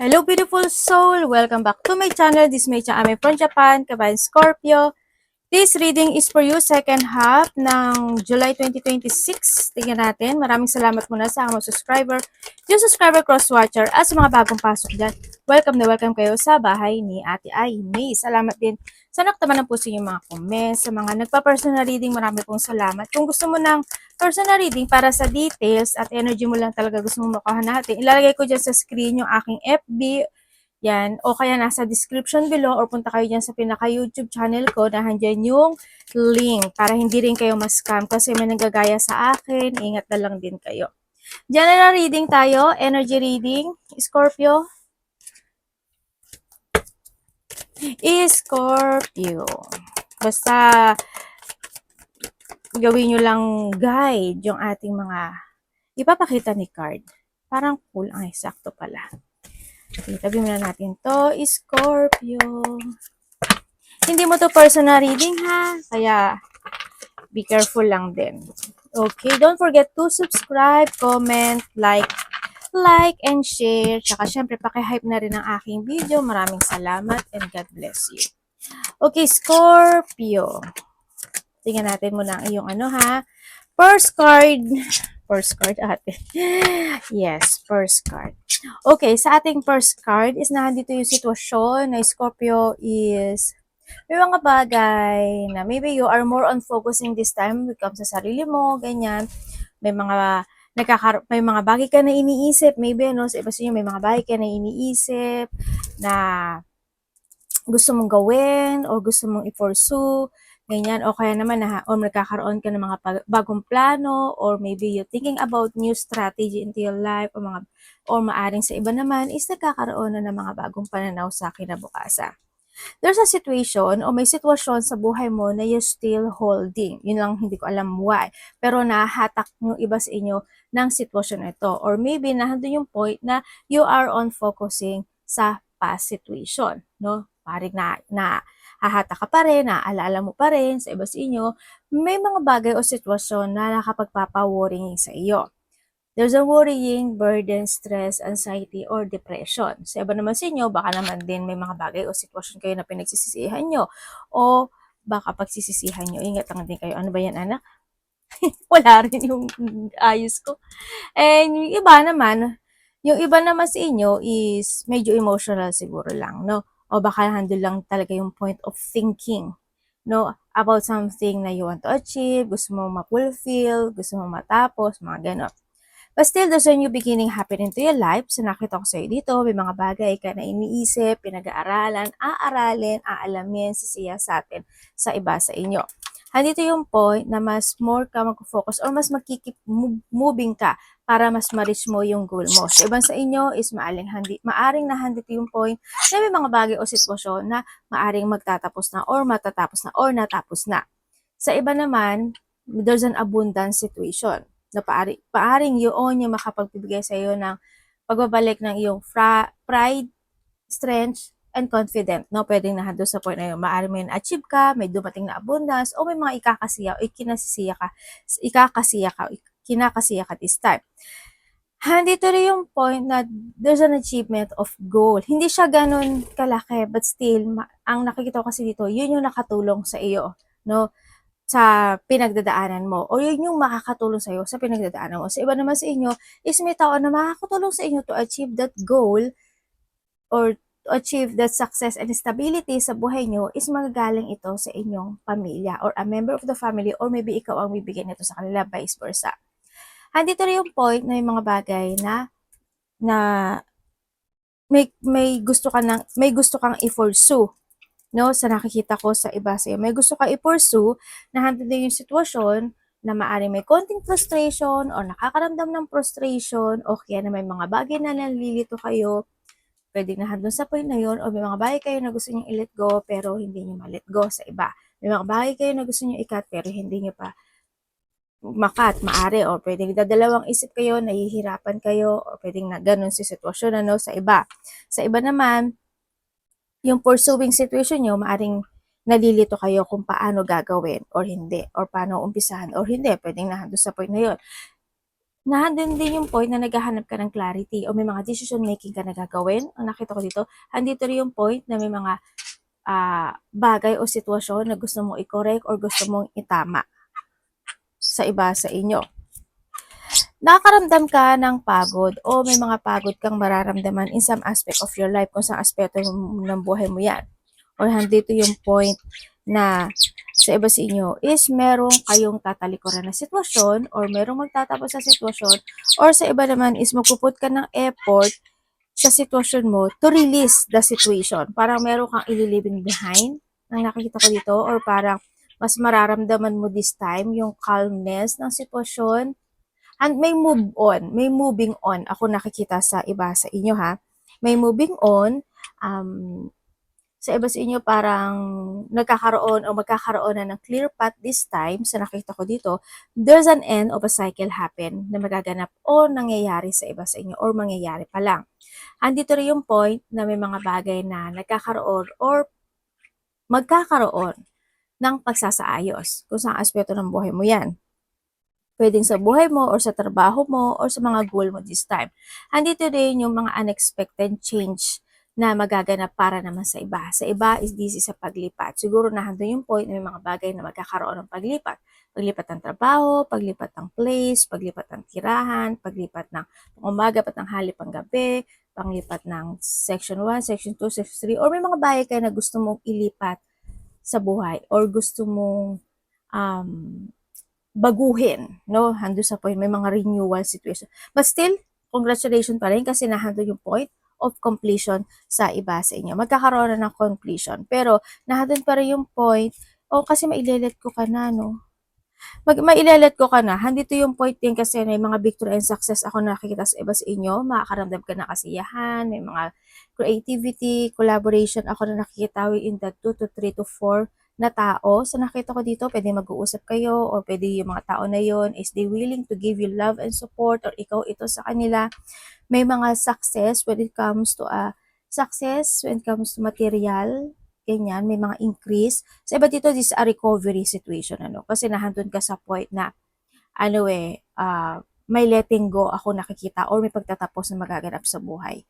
Hello beautiful soul! Welcome back to my channel. This is my channel from Japan, Kabayan Scorpio. This reading is for you second half ng July 2026. Tingnan natin. Maraming salamat muna sa mga subscriber, yung subscriber cross-watcher at sa mga bagong pasok dyan. Welcome na welcome kayo sa bahay ni Ate Aimee. Salamat din sa naktaman ng puso yung mga comments, sa mga nagpa-personal reading. Marami pong salamat. Kung gusto mo ng personal reading para sa details at energy mo lang talaga gusto mo makuha natin, ilalagay ko dyan sa screen yung aking FB, yan, o kaya nasa description below or punta kayo dyan sa pinaka-YouTube channel ko na handyan yung link para hindi rin kayo ma-scam kasi may nanggagaya sa akin, ingat na lang din kayo. General reading tayo, energy reading, Scorpio. Scorpio. Basta gawin nyo lang guide yung ating mga ipapakita ni card. Parang cool ang eksakto pala. Itabi muna natin to, Scorpio. Hindi mo to personal reading ha, kaya be careful lang din. Okay, don't forget to subscribe, comment, like, and share. Tsaka syempre, paki-hype na rin ang aking video. Maraming salamat and God bless you. Okay, Scorpio. Tingnan natin muna ang iyong ano ha. First card. First card ate. Yes, first card. Okay, sa ating first card is nandito yung sitwasyon na Scorpio is may mga bagay na maybe you are more on focusing this time when it comes sa sarili mo, ganyan. May mga may mga bagay ka na iniisip, maybe no, sa iba sa inyo may mga bagay ka na iniisip na gusto mong gawin or gusto mong i-pursue, ganyan, o kaya naman or magkakaroon ka ng mga bagong plano or maybe you're thinking about new strategy into your life or maaring sa iba naman is nagkakaroon na ng mga bagong pananaw sa kinabukasan. There's a situation o may sitwasyon sa buhay mo na you're still holding. Yun lang hindi ko alam why. Pero nahatak yung iba sa inyo ng sitwasyon ito. Or maybe nandun yung point na you are on focusing sa past situation. No? Paring na hahata ka pa rin, naaalala mo pa rin sa iba sa inyo, may mga bagay o sitwasyon na nakapagpapa-worrying sa iyo. There's a worrying, burden, stress, anxiety, or depression. Sa iba naman sa inyo, baka naman din may mga bagay o sitwasyon kayo na pinagsisisihan nyo. O baka pagsisisihan nyo, ingat lang din kayo. Ano ba yan, anak? Wala rin yung ayos ko. And yung iba naman sa inyo is medyo emotional siguro lang, no? O baka handle lang talaga yung point of thinking, no? About something na you want to achieve, gusto mo ma-fulfill, gusto mo matapos, mga ganon. But still, there's a new beginning happening to your life. So nakita ko sa'yo dito, may mga bagay ka na iniisip, pinag-aaralan, aaralin, aalamin, sisiyasatin sa iba sa inyo. Handito yung point na mas more ka mag-focus or mas magkikip moving ka para mas ma-reach mo yung goal mo. Sa iba sa inyo is maaring na handito yung point na may mga bagay o sitwasyon na maaring magtatapos na or matatapos na or natapos na. Sa iba naman, there's an abundance situation na paaring yun yung makapagbibigay sa iyo ng pagbabalik ng iyong pride, strength, and confident. No? Pwedeng nahando sa point na yun. Maaari may na-achieve ka, may dumating na abundance, o may mga kinakasiya ka this time. Handito rin yung point na there's an achievement of goal. Hindi siya ganun kalaki, but still, ang nakikita ko kasi dito, yun yung nakatulong sa iyo. No? Sa pinagdadaanan mo o yun yung makakatulong sa iyo sa pinagdadaanan mo. Sa iba naman sa inyo is may tao na makakatulong sa inyo to achieve that goal or to achieve that success and stability sa buhay nyo is magagaling ito sa inyong pamilya or a member of the family or maybe ikaw ang bibigyan nito sa kanila, vice versa. Andito rin yung point na yung mga bagay na may gusto kang i-pursue, no, sa nakikita ko sa iba sa iyo. May gusto ka i-pursue na handle din yung sitwasyon na maaaring may konting frustration o nakakaramdam ng frustration o kaya na may mga bagay na nalilito kayo, pwedeng na handle sa point na yun o may mga bagay kayo na gusto nyo i-let go pero hindi nyo ma-let go sa iba. May mga bagay kayo na gusto nyo i-cut pero hindi nyo pa maari o pwedeng dadalawang isip kayo, nahihirapan kayo o pwedeng na ganun si sitwasyon ano, sa iba. Sa iba naman, yung pursuing situation nyo, maaring nalilito kayo kung paano gagawin or hindi, or paano umpisahan or hindi. Pwedeng nahando sa point na yun. nandun din yung point na naghahanap ka ng clarity o may mga decision making ka na gagawin. Ang nakita ko dito, andito rin yung point na may mga bagay o sitwasyon na gusto mong i-correct or gusto mong itama sa iba sa inyo. Nakakaramdam ka ng pagod o may mga pagod kang mararamdaman in some aspect of your life, kung saan aspeto ng buhay mo yan. Or handito yung point na sa iba sa inyo is merong kayong tatalikuran na sitwasyon or merong magtatapos sa sitwasyon, or sa iba naman is magpuput ka ng effort sa sitwasyon mo to release the situation. Parang meron kang ililiving behind ang nakikita ko dito, or parang mas mararamdaman mo this time yung calmness ng sitwasyon. And may move on, may moving on. Ako nakikita sa iba sa inyo ha. May moving on. Sa iba sa inyo parang nagkakaroon o magkakaroon na ng clear path this time. Sa nakita ko dito, there's an end of a cycle happen na magaganap o nangyayari sa iba sa inyo or mangyayari pa lang. Andito rin yung point na may mga bagay na nagkakaroon or magkakaroon ng pagsasaayos kung saan aspeto ng buhay mo yan. Pwedeng sa buhay mo or sa trabaho mo or sa mga goal mo this time. Andito din yung mga unexpected change na magaganap para naman sa iba. Sa iba is this is sa paglipat. Siguro nandun yung point na may mga bagay na magkakaroon ng paglipat. Paglipat ng trabaho, paglipat ng place, paglipat ng tirahan, paglipat ng umaga, patanghali, panggabi, panglipat ng section 1, section 2, section 3, or may mga bagay kayo na gusto mong ilipat sa buhay or gusto mong um, baguhin, no? Hando sa point, may mga renewal situation. But still, congratulations pa rin kasi nahando yung point of completion sa iba sa inyo. Magkakaroon na ng completion. Pero, nahando pa rin yung point, kasi mailelet ko ka na, no? Mailelet ko ka na. Handito yung point din kasi may mga victory and success ako nakikita sa iba sa inyo. Makakaramdam ka ng kasiyahan, may mga creativity, collaboration ako na nakikita in the 2 to 3 to 4 na tao. So nakita ko dito, pwede mag-uusap kayo or pwede yung mga tao na yon is they willing to give you love and support or ikaw ito sa kanila. May mga success when it comes to success, when it comes to material, ganyan, may mga increase. Sa iba dito, this is a recovery situation, ano, kasi nahandun ka sa point na, may letting go ako nakikita or may pagtatapos na magaganap sa buhay.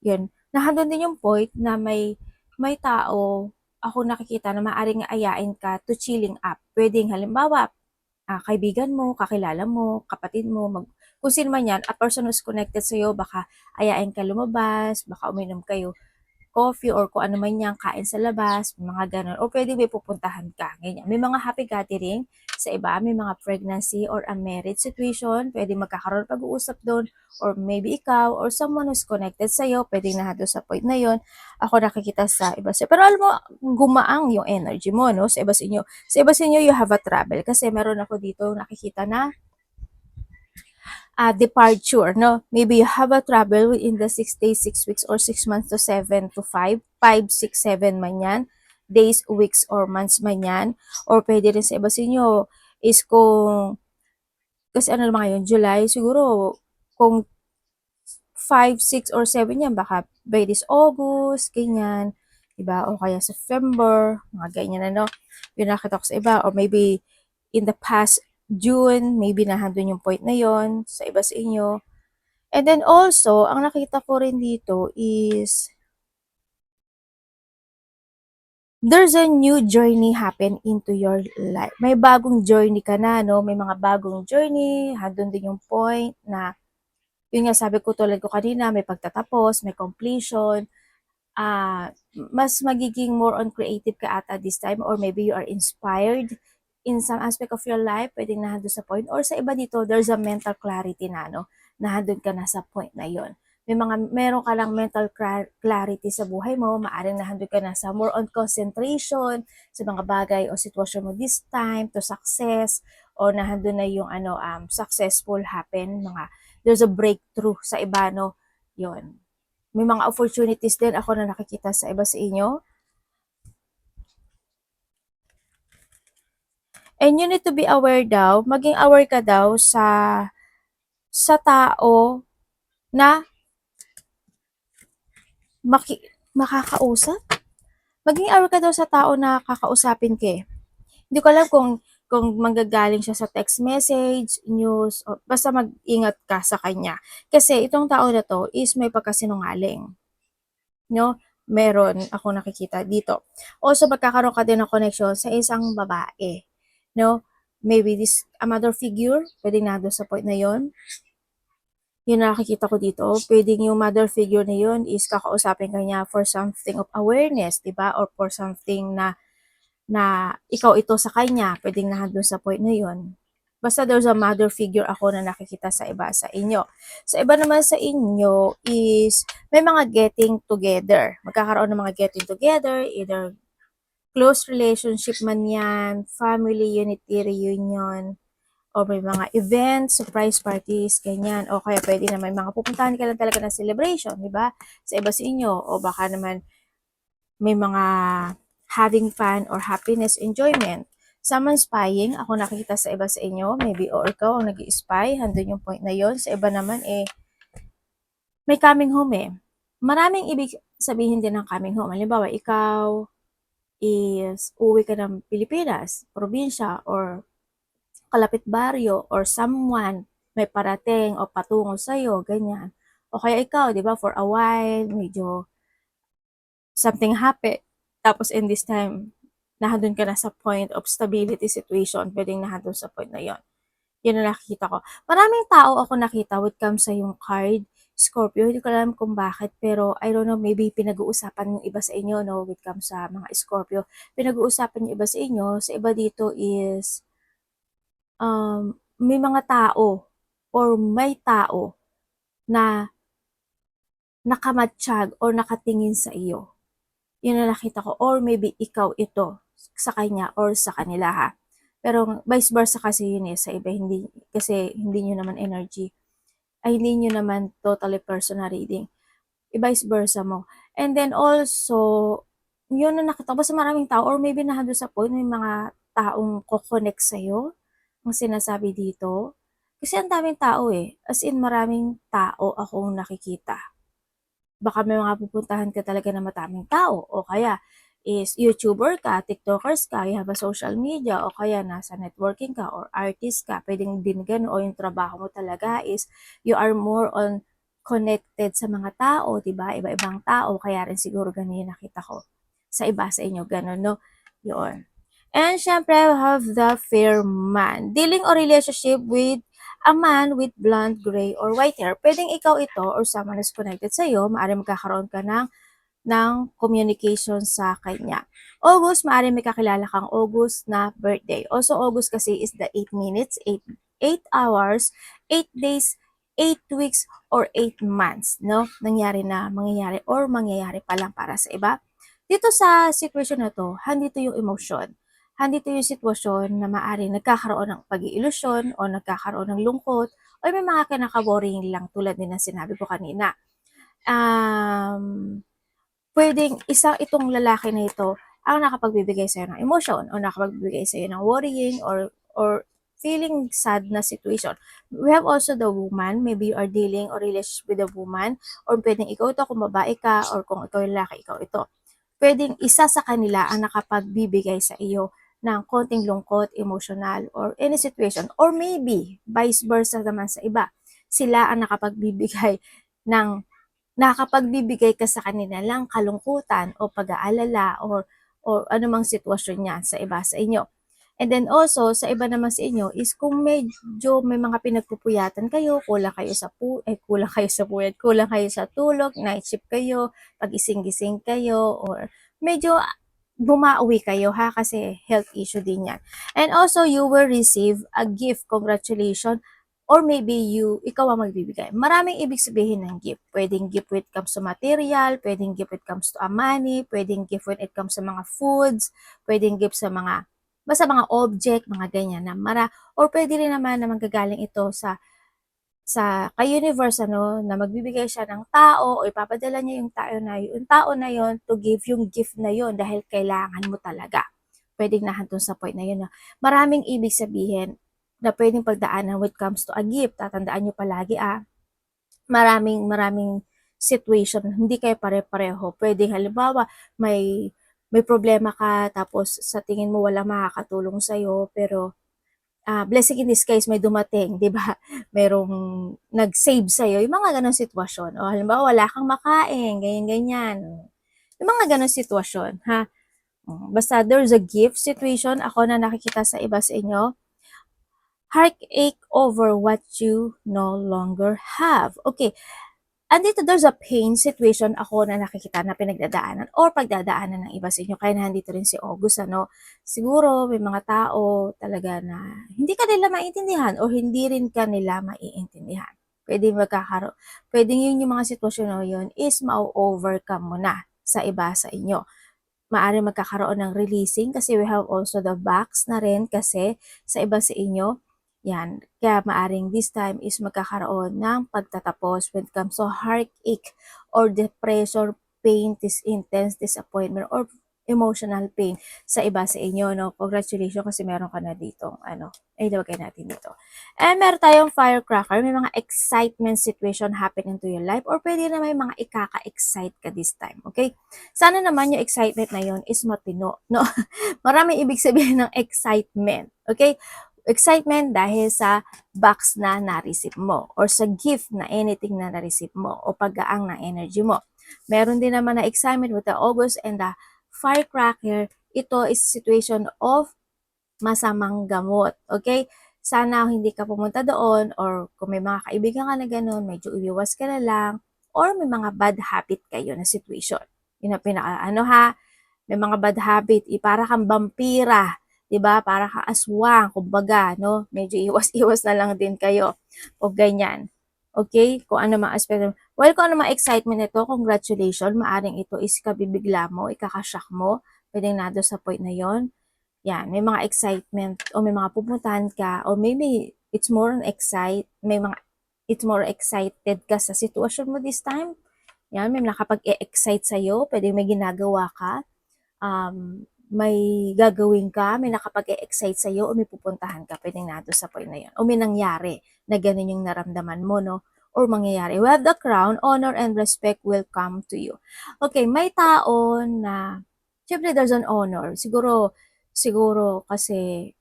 Yun. Nahandun din yung point na may tao ako nakikita na maaring ayain ka to chilling up. Pwedeng halimbawa, kaibigan mo, kakilala mo, kapatid mo, kung sino man yan, a person who's connected sa'yo, baka ayain ka lumabas, baka uminom kayo coffee or kung ano man yan, kain sa labas, mga ganun. O pwede may pupuntahan ka, ganyan. May mga happy gathering sa iba, may mga pregnancy or a marriage situation, pwede magkakaroon pag-uusap doon, or maybe ikaw or someone who's connected sa'yo, pwede na doon sa point na yon. Ako nakikita sa iba sa. Pero alam mo, gumaang yung energy mo, no? Sa iba sa inyo. Sa iba sa inyo, you have a travel. Kasi meron ako dito nakikita na departure, no? Maybe you have a travel within the 6 days, 6 weeks, or 6 months to 7 to 5, 5, 6, 7 man yan, days, weeks, or months man yan, or pwede rin sa iba sa inyo, is kung, kasi ano naman ngayon, July, siguro, kung 5, 6, or 7 yan, baka by this August, ganyan, diba? O kaya September, mga ganyan, ano, yung nakita ko sa iba, or maybe in the past June, maybe nahandun yung point na yon sa iba sa inyo. And then also, ang nakita ko rin dito is there's a new journey happen into your life. May bagong journey ka na, no? May mga bagong journey, handun din yung point na, yun nga sabi ko tulad ko kanina, may pagtatapos, may completion, mas magiging more on creative ka ata this time, or maybe you are inspired in some aspect of your life, pwedeng nahando sa point, or sa iba dito, there's a mental clarity na, no? Nahando ka na sa point na yon. Meron ka lang mental clarity sa buhay mo, maaring nahando ka na sa more on concentration, sa mga bagay o sitwasyon mo this time, to success, o nahando na yung successful happen, there's a breakthrough sa iba, no? Yon. May mga opportunities din ako na nakikita sa iba sa inyo. And you need to be aware daw, maging aware ka daw sa tao na makakausap. Maging aware ka daw sa tao na kakausapin ka. Hindi ko alam kung kung manggagaling siya sa text message, news, o basta mag-ingat ka sa kanya. Kasi itong tao na 'to is may pagkasinungaling, 'no? Meron akong nakikita dito. Also, magkakaroon ka din ng connection sa isang babae, 'no? Maybe this a mother figure, puwedeng nando'n sa point na 'yon. 'Yun ang nakikita ko dito. Puwedeng yung mother figure na 'yun is kakausapin ka niya for something of awareness, 'di ba? Or for something na na ikaw ito sa kanya, puwedeng nando'n sa point na 'yun. Basta there's a mother figure ako na nakikita sa iba sa inyo. Sa iba naman sa inyo is may mga getting together. Magkakaroon ng mga getting together, either close relationship man 'yan, family unity reunion, o may mga events, surprise parties, ganyan. O kaya pwede na may mga pupuntahan ka lang talaga ng celebration, di ba? Sa iba sa inyo. O baka naman may mga having fun or happiness, enjoyment. Someone spying, ako nakikita sa iba sa inyo, maybe o ikaw ang nag-i-spy, handun yung point na yon. Sa iba naman may coming home eh. Maraming ibig sabihin din ng coming home. Halimbawa, ikaw is uwi ka ng Pilipinas, probinsya, or kalapit baryo, or someone may parating o patungo sa'yo, ganyan. O kaya ikaw, di ba, for a while, medyo something happen. Tapos in this time, nahadun ka na sa point of stability situation, pwedeng nahadun sa point na yon. Yun ang nakikita ko. Maraming tao ako nakita with comes sa yung card, Scorpio. Hindi ko alam kung bakit, pero I don't know, maybe pinag-uusapan yung iba sa inyo, no, with comes sa mga Scorpio. Pinag-uusapan yung iba sa inyo, sa iba dito is, may mga tao or may tao na nakamatsyag or nakatingin sa iyo. Yun ang nakita ko. Or maybe ikaw ito sa kanya or sa kanila ha. Pero vice versa kasi yun eh. Sa iba hindi, kasi hindi nyo naman energy. Ay hindi nyo naman totally personal reading. I-vice versa mo. And then also, yun ang nakita ko. Basta maraming tao or maybe nahando sa point, may mga taong kokonek sa'yo. Ang sinasabi dito. Kasi ang daming tao eh. As in maraming tao akong nakikita. Baka may mga pupuntahan ka talaga na mataming tao o kaya is YouTuber ka, TikTokers ka, you have a social media o kaya nasa networking ka or artist ka, pwedeng din ganun o yung trabaho mo talaga is you are more on connected sa mga tao, diba? Iba-ibang tao, kaya rin siguro ganun yung nakita ko sa iba sa inyo, ganun, no? Yun. And syempre, we have the fair man. Dealing or relationship with a man with blonde, gray, or white hair. Pwedeng ikaw ito or someone is connected sa'yo. Maaaring magkakaroon ka ng communication sa kanya. August, maaaring may kakilala kang August na birthday. Also, August kasi is the 8 minutes, 8 hours, 8 days, 8 weeks, or 8 months, no? Mangyayari or mangyayari pa lang para sa iba. Dito sa situation na to, handito yung emotion. Handito yung sitwasyon na maaaring nagkakaroon ng pag-iilusyon o nagkakaroon ng lungkot o may mga kinaka-boring lang tulad din ng sinabi ko kanina. Pwedeng itong lalaki na ito ang nakapagbibigay sa'yo ng emotion o nakapagbibigay sa'yo ng worrying or feeling sad na situation. We have also the woman, maybe you are dealing or relationship with a woman, or pwedeng ikaw ito kung babae ka, or kung ikaw yung lalaki, ikaw ito. Pwedeng isa sa kanila ang nakapagbibigay sa iyo ng konting lungkot, emotional, or any situation. Or maybe, vice versa naman sa iba. Sila ang nakapagbibigay ka sa kanila lang kalungkutan o pag-aalala or anumang sitwasyon niya sa iba sa inyo. And then also, sa iba naman sa inyo is kung medyo may mga pinagpupuyatan kayo, kulang kayo sa puyat, kulang kayo sa tulog, night shift kayo, pagising-gising kayo, or medyo bumauwi kayo ha, kasi health issue din yan. And also, you will receive a gift, congratulations, or maybe ikaw ang magbibigay. Maraming ibig sabihin ng gift. Pwedeng gift when it comes to material, pwedeng gift when it comes to money, pwedeng gift when it comes to mga foods, pwedeng gift sa basta mga object, mga ganyan na or pwede rin naman na manggagaling ito sa kay-universe na magbibigay siya ng tao o ipapadala niya yung tao na yon to give yung gift na yon dahil kailangan mo talaga. Pwedeng nahantong sa point na yun na maraming ibig sabihin na pwedeng pagdaanan when it comes to a gift. Tatandaan nyo palagi maraming situation, hindi kayo pare-pareho. Pwedeng halimbawa, may problema ka tapos sa tingin mo walang makakatulong sa'yo pero blessing in disguise, may dumating, 'di ba? Merong nag-save sa'yo, yung mga gano'ng sitwasyon. O halimbawa, wala kang makain, ganyan-ganyan. Yung mga gano'ng sitwasyon, ha? Basta there's a gift situation, ako na nakikita sa iba sa inyo, heartache over what you no longer have. Okay, andito there's a pain situation ako na nakikita na pinagdadaanan or pagdadaanan ng iba sa inyo. Kaya nandito rin si August, ano. Siguro may mga tao talaga na hindi ka nila maintindihan o hindi rin ka nila maiintindihan. Pwede magkakaroon, pwede yun yung mga sitwasyon na yun is ma-overcome mo na sa iba sa inyo. Maaari magkakaroon ng releasing kasi we have also the box na rin kasi sa iba sa inyo. Yan. Kaya maaring this time is magkakaroon ng pagtatapos when it comes to heartache or depression, pain, intense disappointment, or emotional pain sa iba sa inyo, no? Congratulations kasi meron ka na dito, ano, ay ilagay natin dito. And meron tayong firecracker, may mga excitement situation happen into your life or pwede na may mga ikaka-excite ka this time, okay? Sana naman yung excitement na yun is matino, no? Maraming ibig sabihin ng excitement, okay? Excitement dahil sa box na na-receive mo or sa gift na anything na na-receive mo o paggaang ng energy mo. Meron din naman na excitement with the August and the firecracker. Ito is situation of masamang gamot, okay? Sana hindi ka pumunta doon or kung may mga kaibigan ka na ganun, medyo iwas ka na lang or may mga bad habit kayo na situation. Yun ang pinaka, ano ha, may mga bad habit, para kang vampira, 'di ba? Para kang aswang, kumbaga, no? Medyo iwas-iwas na lang din kayo o ganyan. Okay? Kung ano mga aspeto. Well, kung ano mga excitement nito, congratulations. Maaring ito is kabibigla mo, ikakashock mo. Pwedeng nado sa point na yon. Yan, may mga excitement o may mga pupuntahan ka or maybe it's more on may mga it's more excited ka sa sitwasyon mo this time. Yan, may nakapag-excite sa'yo, pwede may ginagawa ka, may gagawin ka, may nakapag-excite sa'yo o may pupuntahan ka, pwedeng nado sa point na yun. O may nangyari na ganun yung naramdaman mo, no? Or mangyayari. We have the crown, honor and respect will come to you. Okay, may tao na, syempre there's an honor. Siguro kasi,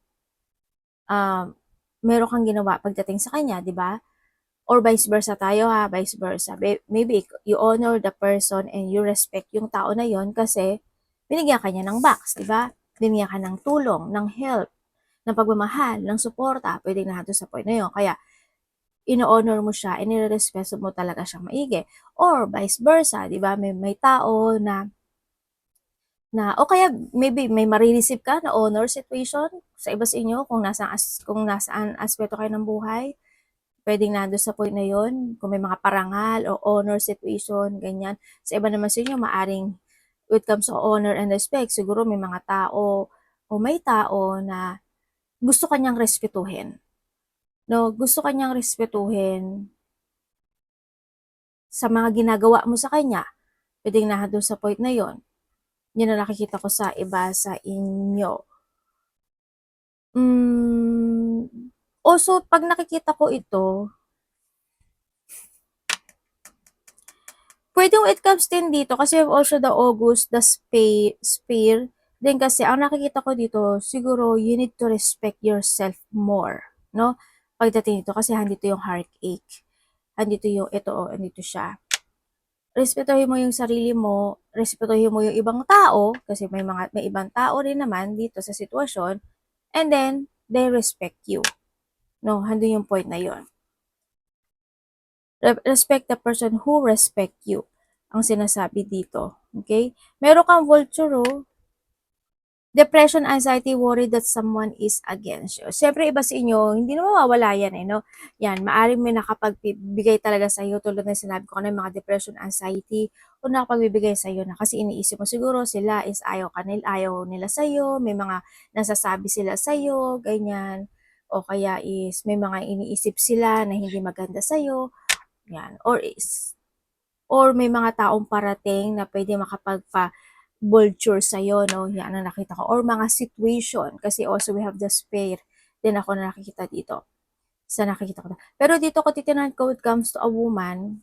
meron kang ginawa pagdating sa kanya, di ba? Or vice versa tayo ha, vice versa. Maybe you honor the person and you respect yung tao na yon kasi binigyan ka niya ng box, di ba? Binigyan ka ng tulong, ng help, ng pagmamahal, ng suporta. Pwede na doon sa point na yun. Kaya, ino-honor mo siya, inire-respeto mo talaga siyang maigi. Or vice versa, di ba? May tao o kaya maybe may marireceive ka na honor situation sa iba sa inyo kung nasaan aspeto kayo ng buhay. Pwedeng nando sa point na yon kung may mga parangal o honor situation, ganyan. Sa iba naman sa inyo, maaring when it comes to honor and respect, siguro may mga tao o may tao na gusto kanyang respetuhin. No, gusto kanyang respetuhin sa mga ginagawa mo sa kanya. Pwedeng nando sa point na yon. Yan ang nakikita ko sa iba sa inyo. Also, pag nakikita ko ito, pwede when it comes din dito, kasi also the August, the spear, then kasi, ang nakikita ko dito, siguro, you need to respect yourself more, no? Pagdating dito, kasi handito yung heartache. Handito yung, andito siya. Respetuhin mo yung sarili mo, respetuhin mo yung ibang tao, kasi may ibang tao rin naman dito sa sitwasyon, and then, they respect you. No, hando yung point na yon. Respect the person who respect you. Ang sinasabi dito. Okay? Meron kang vulture, depression, anxiety, worry that someone is against you. Siyempre, iba sa inyo, hindi na mawawala yan eh, no? Yan, maaaring may nakapagbibigay talaga sa iyo, tulad ng sinabi ko kanina, mga depression, anxiety, o nakapagbibigay sa iyo na kasi iniisip mo siguro sila is ayaw nila sa iyo, may mga nasasabi sila sa iyo, ganyan, o kaya is may mga iniisip sila na hindi maganda sa iyo, yan, or may mga taong parating na pwede makapagpa-vulture sa'yo, no? Yan ang nakita ko. Or mga situation, kasi also we have the spare din ako na nakikita dito. Sa nakikita ko. Pero dito ko titinan ko when it comes to a woman,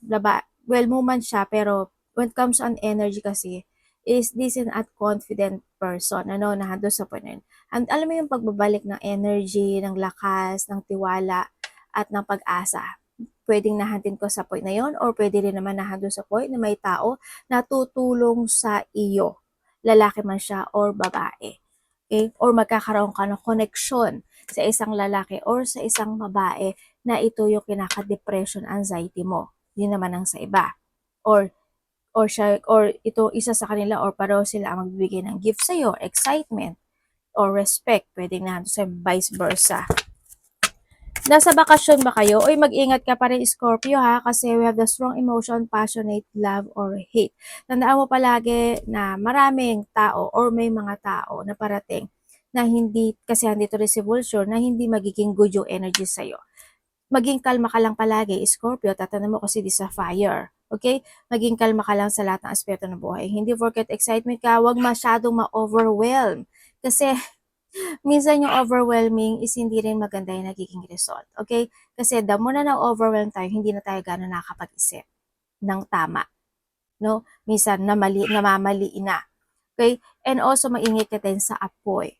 woman siya, pero when it comes on energy kasi, is decent at confident person, ano, na doon sa point na yun. And alam mo yung pagbabalik ng energy, ng lakas, ng tiwala, at ng pag-asa. Pwedeng nahantin ko sa point na yon, or pwede rin naman nahandun sa point na may tao na tutulong sa iyo. Lalaki man siya or babae. Okay? Or magkakaroon ka ng connection sa isang lalaki or sa isang babae na ito yung kinaka-depression anxiety mo. Yun naman ang sa iba. Or ito isa sa kanila or pareho sila ang magbibigay ng gift sa iyo, excitement or respect. Pwedeng na sa vice versa. Nasa bakasyon ba kayo? Oy, mag-ingat ka pa rin, Scorpio, ha? Kasi we have the strong emotion, passionate, love, or hate. Tandaan mo palagi na maraming tao or may mga tao na parating na hindi, kasi andito rin si Vulture, na hindi magiging good yung energy sa'yo. Maging kalma ka lang palagi, Scorpio. Tatandaan mo kasi di sa fire. Okay? Maging kalma ka lang sa lahat ng aspeto ng buhay. Hindi forget excitement ka, wag masyadong ma-overwhelm. Kasi minsan yung overwhelming is hindi rin maganda yung nagiging result. Okay? Kasi the more na na-overwhelm tayo, hindi na tayo gano'n nakakapag-isip ng tama. No? Minsan, namamali na. Okay? And also, maingat ka din sa apoy.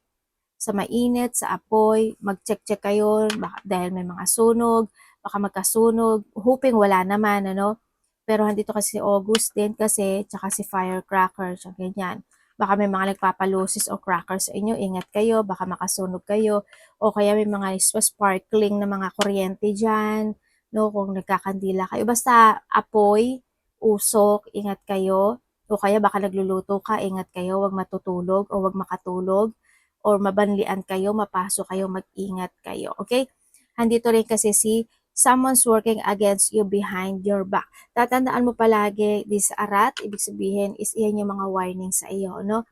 Sa mainit, sa apoy, mag-check-check kayo dahil may mga sunog, baka magkasunog, hoping wala naman, ano? Pero andito kasi si August din kasi, tsaka si firecracker, so ganyan. Baka may mga nagpapalusis o crackers sa inyo, ingat kayo, baka makasunog kayo, o kaya may mga sparkling na mga kuryente dyan, no, kung nagkakandila kayo. Basta apoy, usok, ingat kayo, o kaya baka nagluluto ka, ingat kayo, wag matutulog o wag makatulog, or mabanlian kayo, mapasok kayo, mag-ingat kayo, okay? Andito rin kasi si someone's working against you behind your back. Tatandaan mo palagi, this arat, ibig sabihin is iyan yung mga warning sa iyo, no?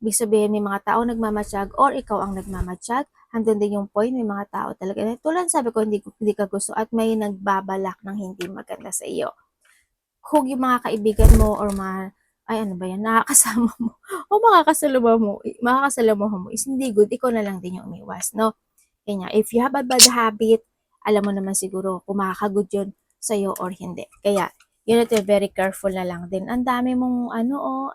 Ibig sabihin may mga tao nagmamatsyag or ikaw ang nagmamatsyag. Andun din yung point, may mga tao talaga. Tulad sabi ko, hindi ka gusto at may nagbabalak ng hindi maganda sa iyo. Kung yung mga kaibigan mo or mga, ay ano ba yan, nakakasama mo o makakasalama mo is hindi good, ikaw na lang din yung umiwas, no? Kanya, if you have a bad habit, alam mo naman siguro kung makakagood yun sa'yo or hindi. Kaya, you need to be very careful na lang din. Ang dami mong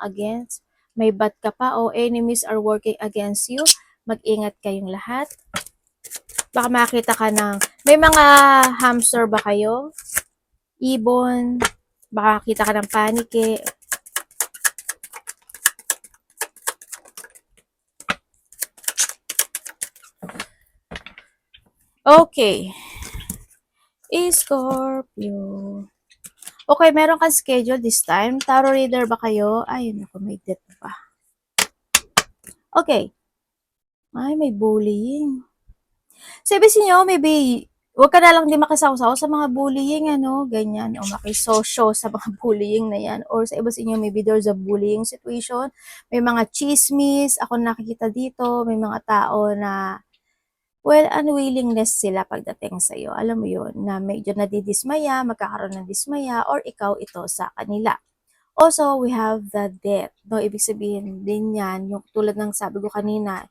against, may bad ka pa o enemies are working against you. Mag-ingat kayong lahat. Baka makita ka ng, may mga hamster ba kayo? Ibon, baka kita ka ng panike. Okay. Scorpio. Okay, meron kang schedule this time. Tarot reader ba kayo? Ay, naku, may death pa. Okay. Ay, may bullying. Sabi sa inyo, maybe, huwag ka na lang din makisawsaw sa mga bullying, ano, ganyan, o makisosyo sa mga bullying na yan, or sa iba sa inyo, maybe there's a bullying situation, may mga chismis, ako nakikita dito, may mga tao na, well, unwillingness sila pagdating sa iyo. Alam mo yun, na medyo nadidismaya, magkakaroon ng dismaya, or ikaw ito sa kanila. Also, we have the death. No, ibig sabihin din yan, yung tulad ng sabi ko kanina,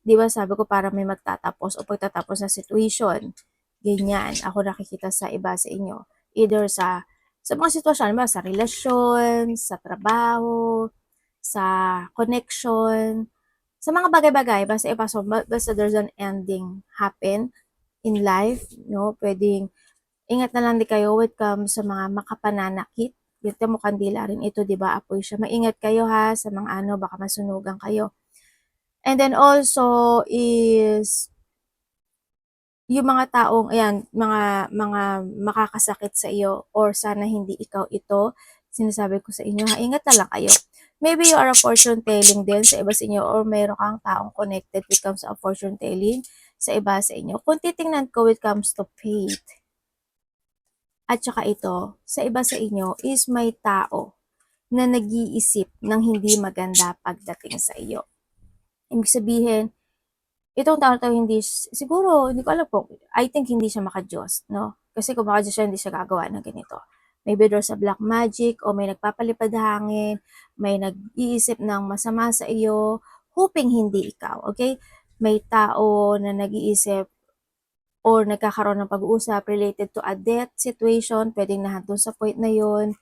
di ba sabi ko para may magtatapos o pagtatapos na situation. Ganyan, ako nakikita sa iba sa inyo. Either sa mga sitwasyon, ba, sa relasyon, sa trabaho, sa connection, sa mga bagay-bagay, basta ipasok, basta there's an ending happen in life, no? Pwedeng, ingat na lang din kayo when it comes sa mga makapananakit. Dito mo kandila rin ito, di ba? Apoy siya. Maingat kayo ha sa mga baka masunugan kayo. And then also is yung mga taong, ayan, mga makakasakit sa iyo or sana hindi ikaw ito, sinasabi ko sa inyo, ha, ingat na lang kayo. Maybe you are a fortune telling din sa iba sa inyo or mayroon kang taong connected when it comes to fortune telling sa iba sa inyo. Kung titingnan ko when it comes to faith, at saka ito, sa iba sa inyo is may tao na nag-iisip ng hindi maganda pagdating sa iyo. Ibig sabihin, itong tao na to hindi, siguro, hindi ko alam po, I think hindi siya maka-Diyos, no? Kasi kung maka-Diyos siya, hindi siya gagawa ng ganito. Maybe there's a black magic, o may nagpapalipad hangin, may nag-iisip ng masama sa iyo, hoping hindi ikaw, okay? May tao na nag-iisip or nagkakaroon ng pag-uusap related to a death situation, pwedeng nahantong sa point na yon.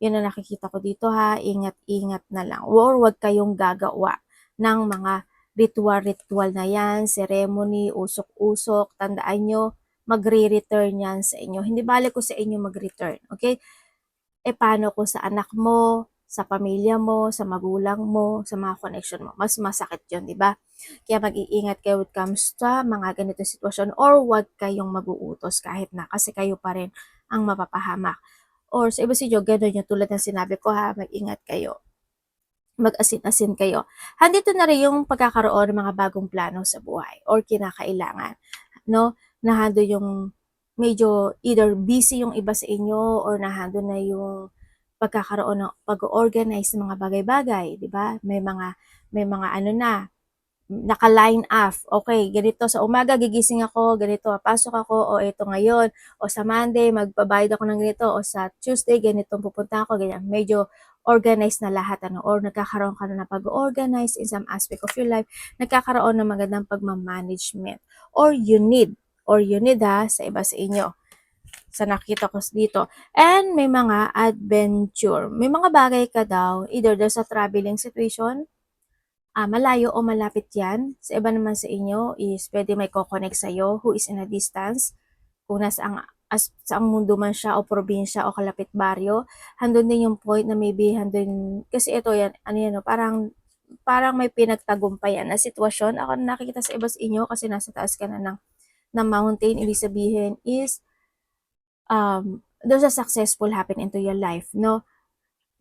Yun ang nakikita ko dito ha, ingat-ingat na lang. Or wag kayong gagawa ng mga ritual-ritual na yan, ceremony, usok-usok, tandaan nyo, magre-return yan sa inyo. Hindi bale ko sa inyo mag-return, okay? Paano kung sa anak mo, sa pamilya mo, sa magulang mo, sa mga connection mo? Mas masakit yun, di ba? Kaya mag-iingat kayo when it comes sa mga ganito sitwasyon or wag kayong mag-uutos kahit na kasi kayo pa rin ang mapapahamak. Or sa iba sinyo, gano'n yung tulad ng sinabi ko ha, mag-ingat kayo. Mag-asin-asin kayo. Handito na rin yung pagkakaroon ng mga bagong plano sa buhay or kinakailangan. No? Nahando yung medyo either busy yung iba sa inyo or nahando na yung pagkakaroon ng pag-organize ng mga bagay-bagay, di ba? May mga ano na, naka-line up. Okay, ganito sa umaga gigising ako, ganito pasok ako, o ito ngayon, o sa Monday magbabayad ako ng ganito, o sa Tuesday ganito pupunta ako, ganyan. Medyo organized na lahat ano, or nagkakaroon ka na ng pag-organize in some aspect of your life, nagkakaroon ng magandang pagmamanagement. Or you need ha, sa iba sa inyo. Sa nakita ko dito. And may mga adventure. May mga bagay ka daw, either there's a traveling situation, malayo o malapit yan. Sa iba naman sa inyo is pwede may ko-connect sa'yo who is in a distance. Kung saang mundo man siya o probinsya o kalapit baryo, handun din yung point na maybe handun, kasi ito yan, ano yan, no, parang may pinagtagumpayan na sitwasyon. Ako nakikita sa iba sa inyo kasi nasa taas ka na ng mountain, ibig sabihin is, there's a successful happen into your life, no?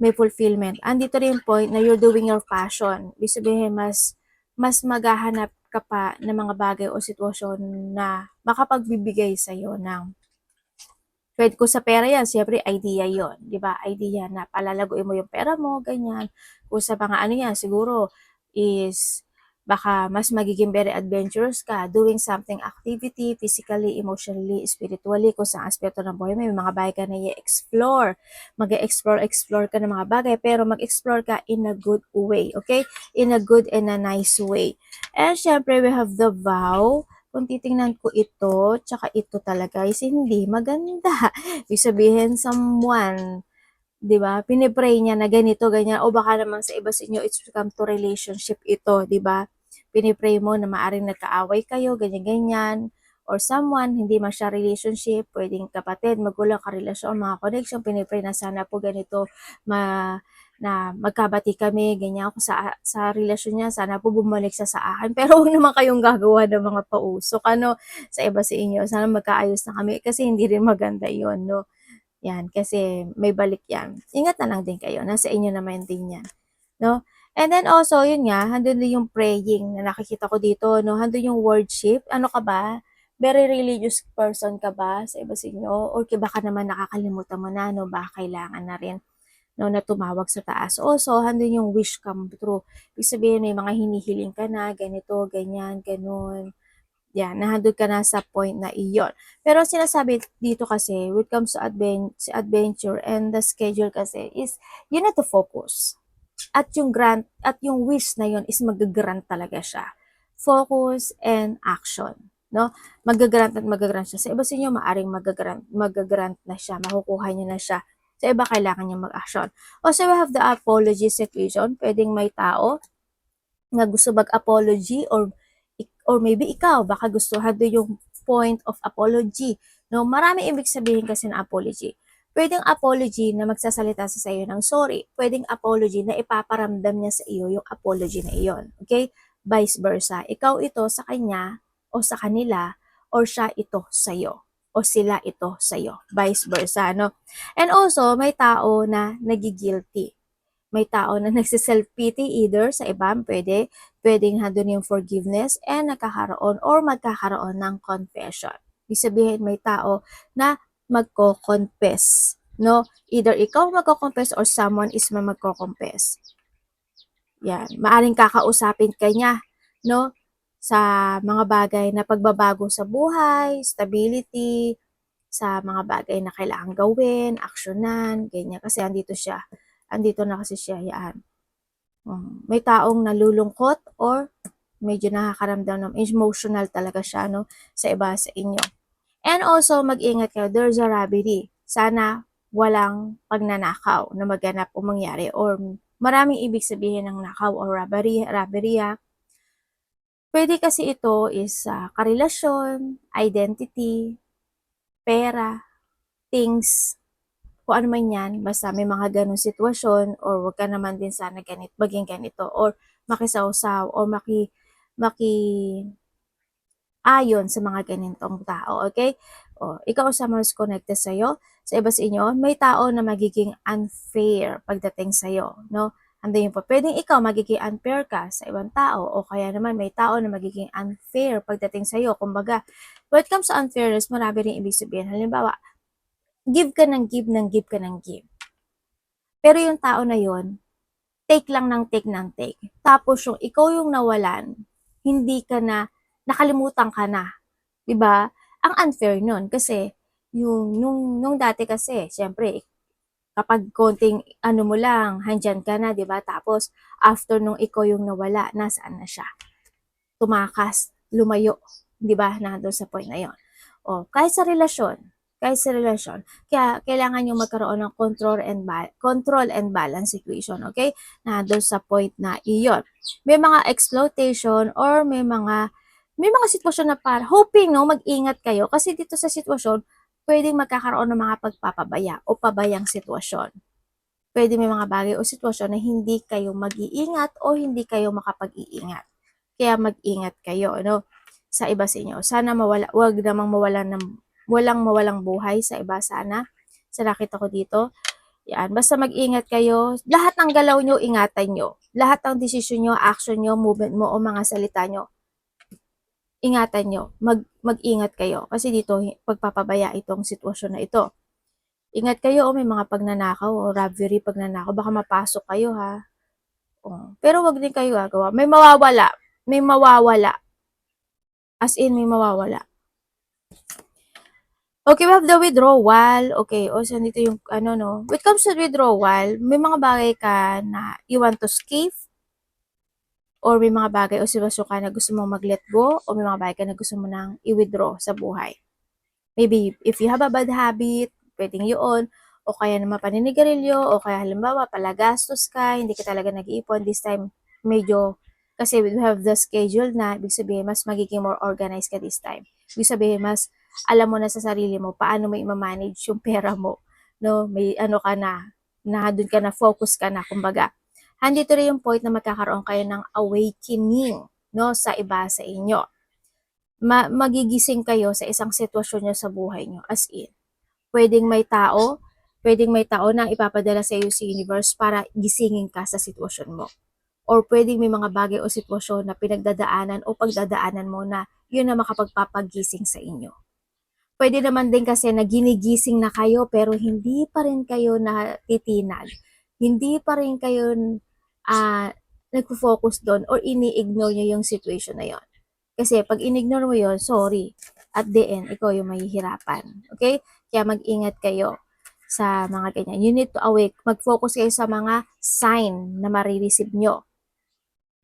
May fulfillment. Andito rin yung point na you're doing your passion. Ibig sabihin, mas maghahanap ka pa ng mga bagay o sitwasyon na makapagbibigay sa'yo ng pwede ko sa pera yan, siyempre idea yon, di ba? Idea na palalaguin mo yung pera mo, ganyan. Kung sa mga ano yan, siguro is baka mas magiging very adventurous ka, doing something activity, physically, emotionally, spiritually, kung sa aspeto ng buhay, may mga bagay ka na i-explore. Mag-explore ka ng mga bagay, pero mag-explore ka in a good way, okay? In a good and a nice way. And syempre, we have the vow. Kung titingnan ko ito, tsaka ito talaga is hindi maganda. Ibig sabihin, someone, di ba, pinipray niya na ganito, ganyan, o baka naman sa iba sa inyo, it's become to relationship ito, di ba? Pinipray mo na maaring nagkaaway kayo, ganyan-ganyan, or someone, hindi man siya relationship, pwedeng kapatid, magulang, karelasyon, mga connection, pinipray na sana po ganito, na magkabati kami, ganyan ako sa relasyon niya, sana po bumalik siya sa akin. Pero huwag naman kayong gagawa ng mga pausok, ano, sa iba sa inyo. Sana magkaayos na kami kasi hindi rin maganda yon, no? Yan, kasi may balik yan. Ingat na lang din kayo. Nasa inyo naman din yan, no? And then also, yun nga, handun din yung praying na nakikita ko dito, no? Handun yung worship. Ano ka ba? Very religious person ka ba sa iba sa inyo? Or baka naman nakakalimutan mo na, no? Baka kailangan na rin, no, na tumawag sa taas. Also, handun yung wish come true. Ibig sabihin, may mga hinihiling ka na, ganito, ganyan, ganun. Yan, nahadod ka na sa point na iyon. Pero sinasabi dito kasi, when it comes to adventure and the schedule kasi is, you need to focus. At yung wish na yun is mag-grant talaga siya. Focus and action. No? Mag-grant at mag-grant siya. Sa iba sa inyo, maaring mag-grant na siya, makukuha niya na siya. Sa iba, kailangan niya mag-action. Also, we have the apology situation. Pwedeng may tao na gusto mag-apology or maybe ikaw, baka gustuhan do yung point of apology. No, marami ibig sabihin kasi ng apology. Pwedeng apology na magsasalita sa iyo ng sorry. Pwedeng apology na ipaparamdam niya sa iyo yung apology na iyon. Okay? Vice versa. Ikaw ito sa kanya o sa kanila or siya ito sa iyo o sila ito sa iyo. Vice versa, no? And also, may tao na nagigilty. May tao na nagsiself-pity either sa iba, pwedeng handun yung forgiveness and nagkakaroon or magkakaroon ng confession. Ibig sabihin, may tao na magko-confess, no? Either ikaw magko-confess or someone is magko-confess. Yan, maaring kakausapin ka niya, no? Sa mga bagay na pagbabago sa buhay, stability, sa mga bagay na kailangan gawin, aksyonan, ganyan. Kasi andito siya. Andito na kasi siya, yan. May taong nalulungkot or medyo nakakaramdam ng emotional talaga siya, no? Sa iba sa inyo. And also, mag-ingat kayo. There's a robbery. Sana walang pagnanakaw na maganap o mangyari or maraming ibig sabihin ng nakaw or robbery. Pwede kasi ito is karelasyon, identity, pera, things, kung ano man yan, basta may mga ganong sitwasyon or wag ka naman din sana maging ganito or makisawsaw or maki ayon sa mga ganitong tao, okay? O, ikaw sa mas connected sa'yo, sa iba sa inyo, may tao na magiging unfair pagdating sa'yo, no? Andiyan po, pwedeng ikaw magiging unfair ka sa ibang tao o kaya naman may tao na magiging unfair pagdating sa'yo. Kumbaga, when it comes to unfairness, marami rin ibig sabihin. Halimbawa, give ka ng give ng give ka ng give. Pero yung tao na yon take lang ng take ng take. Tapos yung ikaw yung nawalan, hindi ka na, nakalimutan ka na. 'Di ba? Ang unfair nun kasi yung nung dati kasi, syempre kapag konting ano mo lang, handyan ka na, 'di ba? Tapos after nung ikaw yung nawala, nasaan na siya? Tumakas, lumayo, 'di ba? Nandoon sa point na 'yon. O, kahit sa relasyon, kaya kailangan yung magkaroon ng control and balance situation, okay? Nandoon sa point na iyon. May mga exploitation or may mga sitwasyon na para hoping no mag-ingat kayo kasi dito sa sitwasyon pwedeng magkakaroon ng mga pagpapabaya o pabayang sitwasyon. Pwede may mga bagay o sitwasyon na hindi kayo mag-iingat o hindi kayo makapag-iingat. Kaya mag-ingat kayo, no? Sa iba sa inyo. Sana wag namang walang buhay sa iba sana. Sa nakita ko dito. Yan, basta mag-ingat kayo. Lahat ng galaw nyo, ingatan nyo. Lahat ng desisyon nyo, action nyo, movement mo o mga salita nyo, ingatan nyo. Mag-ingat kayo. Kasi dito, pagpapabaya itong sitwasyon na ito. Ingat kayo o may mga pagnanakaw o robbery pagnanakaw. Baka mapasok kayo ha. Pero wag din kayo gagawa. May mawawala. May mawawala. As in, may mawawala. Okay, we have the withdrawal. Okay, o so dito yung ano no. When it comes to withdrawal, may mga bagay ka na you want to skip or may mga bagay o sitwasyon ka na gusto mong mag-let go o may mga bagay ka na gusto mo nang i-withdraw sa buhay. Maybe if you have a bad habit, pwedeng yun, o kaya naman paninigarilyo, o kaya halimbawa palagastos ka, hindi ka talaga nag-iipon, this time medyo, kasi we have the schedule na, ibig sabihin mas magiging more organized ka this time. Ibig sabihin mas alam mo na sa sarili mo paano mo i-manage yung pera mo, no? May ano ka na doon ka na, focus ka na, kumbaga. Handito rin yung point na magkakaroon kayo ng awakening, no, sa iba sa inyo. Magigising kayo sa isang sitwasyon nyo sa buhay nyo, as in. Pwedeng may tao na ipapadala sa iyo sa universe para gisingin ka sa sitwasyon mo. Or pwedeng may mga bagay o sitwasyon na pinagdadaanan o pagdadaanan mo na yun na makapagpapagising sa inyo. Pwede naman din kasi na ginigising na kayo pero hindi pa rin kayo natitinag. Hindi pa rin kayo nagfo-focus doon or ini-ignore nyo yung situation na yon. Kasi pag in-ignore mo yon, sorry, at the end, ikaw yung mahihirapan. Okay? Kaya mag-ingat kayo sa mga ganyan. You need to awake. Mag-focus kayo sa mga sign na marireceive nyo.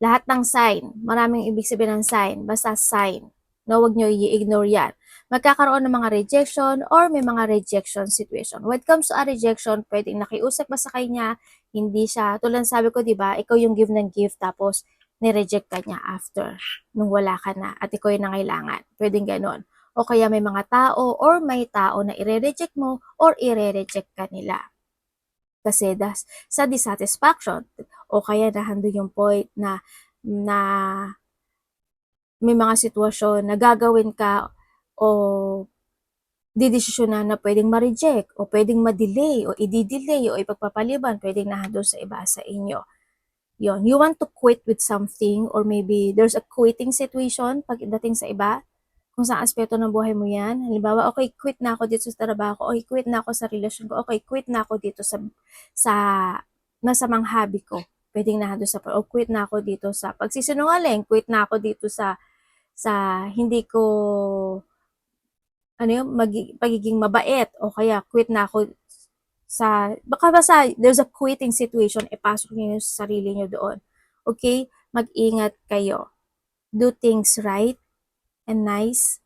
Lahat ng sign, maraming ibig sabihin ng sign, basta sign. No, wag nyo i-ignore yan. Magkakaroon ng mga rejection or may mga rejection situation. When it comes to a rejection, pwedeng nakiusap ba sa kanya, hindi siya, tulad sabi ko, di ba, ikaw yung give ng gift, tapos ni-reject ka niya after, nung wala ka na, at ikaw yung nangailangan. Pwedeng ganon. O kaya may mga tao or may tao na i-reject mo or i-reject ka nila. Kasi sa dissatisfaction, o kaya nahando yung point na may mga sitwasyon na gagawin ka o didesisyonan na pwedeng ma-reject o pwedeng ma-delay o i-delay o ipagpapaliban, pwedeng nahando sa iba sa inyo. Yon, you want to quit with something or maybe there's a quitting situation pagdating sa iba, kung sa aspeto ng buhay mo yan. Halimbawa, okay, quit na ako dito sa trabaho ko, okay, quit na ako sa relasyon ko, okay, quit na ako dito sa masamang hobby ko. Pwedeng nahando sa, o quit na ako dito sa pagsisinungaling, quit na ako dito sa hindi ko pagiging mabait, o kaya quit na ako baka there's a quitting situation, ipasok niyo sa sarili niyo doon. Okay? Mag-ingat kayo. Do things right and nice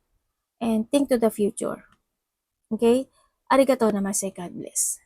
and think to the future. Okay? Arigatou namaste, God bless.